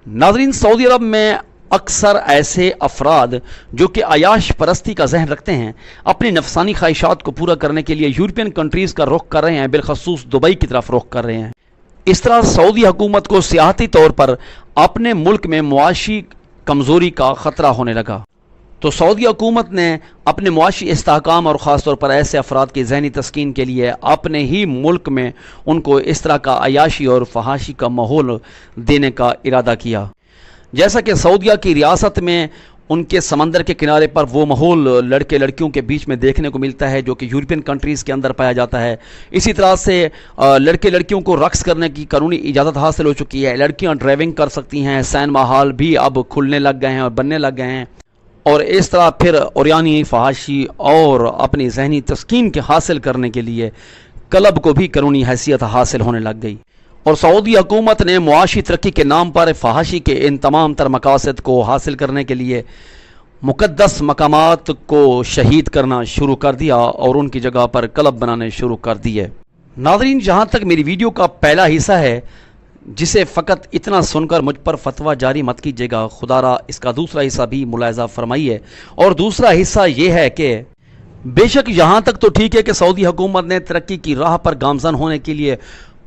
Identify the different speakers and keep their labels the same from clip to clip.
Speaker 1: नाज़रीन, सऊदी अरब में अक्सर ऐसे अफराद जो कि अयाश परस्ती का जहन रखते हैं, अपनी नफसानी ख्वाहिशात को पूरा करने के लिए यूरोपियन कंट्रीज़ का रुख कर रहे हैं, बिलखसूस दुबई की तरफ रुख कर रहे हैं। इस तरह सऊदी हुकूमत को सियासी तौर पर अपने मुल्क में मुआशी कमज़ोरी का ख़तरा होने लगा, तो सऊदी हुकूमत ने अपने मुआशी इस्तेहकाम और ख़ास तौर पर ऐसे अफराद की ज़हनी तस्कीन के लिए अपने ही मुल्क में उनको इस तरह का अयाशी और फहाशी का माहौल देने का इरादा किया। जैसा कि सऊदिया की रियासत में उनके समंदर के किनारे पर वो माहौल लड़के लड़कियों के बीच में देखने को मिलता है जो कि यूरोपियन कंट्रीज़ के अंदर पाया जाता है। इसी तरह से लड़के लड़कियों को रक्स करने की कानूनी इजाज़त हासिल हो चुकी है। लड़कियां ड्राइविंग कर सकती हैं, सिनेमा हॉल भी अब खुलने लग गए हैं और बनने लग गए हैं, और इस तरह फिर औरियानी फहाशी और अपनी जहनी तस्कीन के हासिल करने के लिए क्लब को भी कानूनी हैसियत हासिल होने लग गई। और सऊदी हुकूमत ने मुआशी तरक्की के नाम पर फहाशी के इन तमाम तर मकासद को हासिल करने के लिए मुकद्दस मकामात को शहीद करना शुरू कर दिया और उनकी जगह पर क्लब बनाने शुरू कर दिए। नाज़रीन, जहाँ तक मेरी वीडियो का पहला हिस्सा है, जिसे फ़कत इतना सुनकर मुझ पर फतवा जारी मत कीजिएगा, खुदारा इसका दूसरा हिस्सा भी मुलाहिज़ा फरमाइए। और दूसरा हिस्सा ये है कि बेशक यहाँ तक तो ठीक है कि सऊदी हुकूमत ने तरक्की की राह पर गामज़न होने के लिए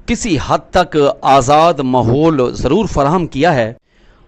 Speaker 1: किसी हद तक आज़ाद माहौल ज़रूर फराहम किया है,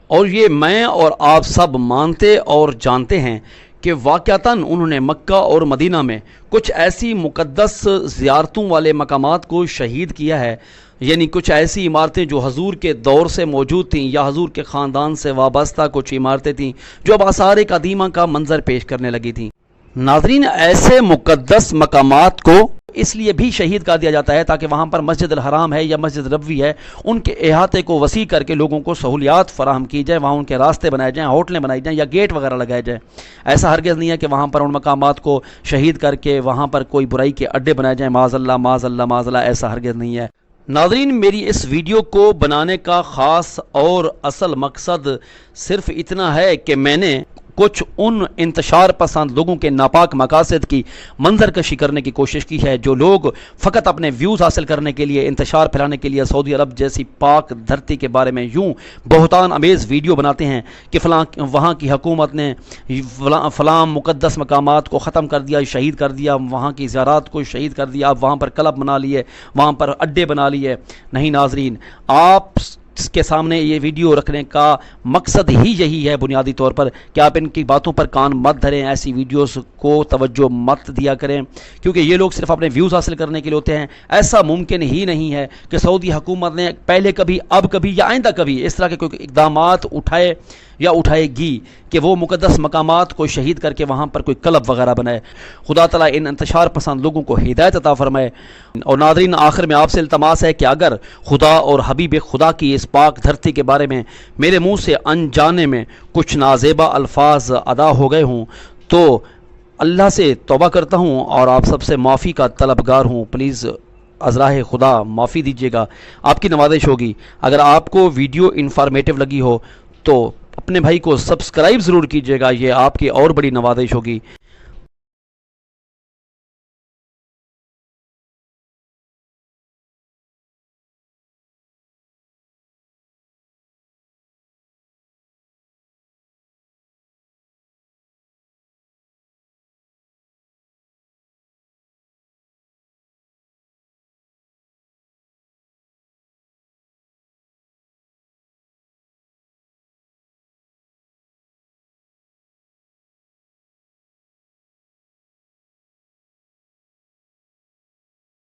Speaker 1: और ये मैं और आप सब मानते और जानते हैं कि वाक़अतन उन्होंने मक्का और मदीना में कुछ ऐसी मुक़द्दस ज़ियारतों वाले मकामात को शहीद किया है, यानी कुछ ऐसी इमारतें जो हजूर के दौर से मौजूद थीं या हजूर के ख़ानदान से वाबस्ता कुछ इमारतें थीं जो अब आसार कदीमा का मंजर पेश करने लगी थीं। नाज़रीन, ऐसे मुक़द्दस मकामात को इसलिए भी शहीद कर दिया जाता है ताकि वहाँ पर मस्जिद अल हराम है या मस्जिद नबवी है, उनके अहाते को वसी करके लोगों को सहूलियात फराहम की जाए, वहाँ उनके रास्ते बनाए जाएँ, होटलें बनाई जाएँ या गेट वगैरह लगाए जाएँ। ऐसा हरगिज़ नहीं है कि वहाँ पर उन मकामात को शहीद करके वहाँ पर कोई बुराई के अड्डे बनाए जाएँ। माज़अल्लाह माज़अल्लाह माज़अल्लाह, ऐसा हरगिज़ नहीं है। नाज़रीन, मेरी इस वीडियो को बनाने का ख़ास और असल मकसद सिर्फ़ इतना है कि मैंने कुछ उन इंतशार पसंद लोगों के नापाक मकासद की मंजर कशी करने की कोशिश की है, जो लोग फ़कत अपने व्यूज़ हासिल करने के लिए, इंतशार फैलाने के लिए सऊदी अरब जैसी पाक धरती के बारे में यूँ बहुतान अमेज़ वीडियो बनाते हैं कि फ़लाँ वहाँ की हुकूमत ने फ़लाँ मुक़द्दस मकामात को ख़त्म कर दिया, शहीद कर दिया, वहाँ की ज़ियारत को शहीद कर दिया, अब वहाँ पर क्लब बना लिए, वहाँ पर अड्डे बना लिए। नहीं नाज़रीन, आप के सामने ये वीडियो रखने का मकसद ही यही है बुनियादी तौर पर कि आप इनकी बातों पर कान मत धरें, ऐसी वीडियोस को तवज्जो मत दिया करें, क्योंकि ये लोग सिर्फ अपने व्यूज़ हासिल करने के लिए होते हैं। ऐसा मुमकिन ही नहीं है कि सऊदी हुकूमत ने पहले कभी, अब कभी या आइंदा कभी इस तरह के कोई इक़दामात उठाए या उठाएगी कि वो मुक़द्दस मकामात को शहीद करके वहाँ पर कोई क्लब वगैरह बनाए। खुदा ताला इन इंतशार पसंद लोगों को हिदायत अता फरमाए। और नाज़रीन, आखिर में आपसे इल्तमास है कि अगर खुदा और हबीब खुदा की इस पाक धरती के बारे में मेरे मुँह से अनजाने में कुछ नाज़ेबा अल्फाज अदा हो गए हों तो अल्लाह से तौबा करता हूँ और आप सबसे माफ़ी का तलबगार हूँ। प्लीज़ अज़राह खुदा माफ़ी दीजिएगा, आपकी नवाजिश होगी। अगर आपको वीडियो इन्फॉर्मेटिव लगी हो तो अपने भाई को सब्सक्राइब ज़रूर कीजिएगा, ये आपकी और बड़ी नवाजिश होगी।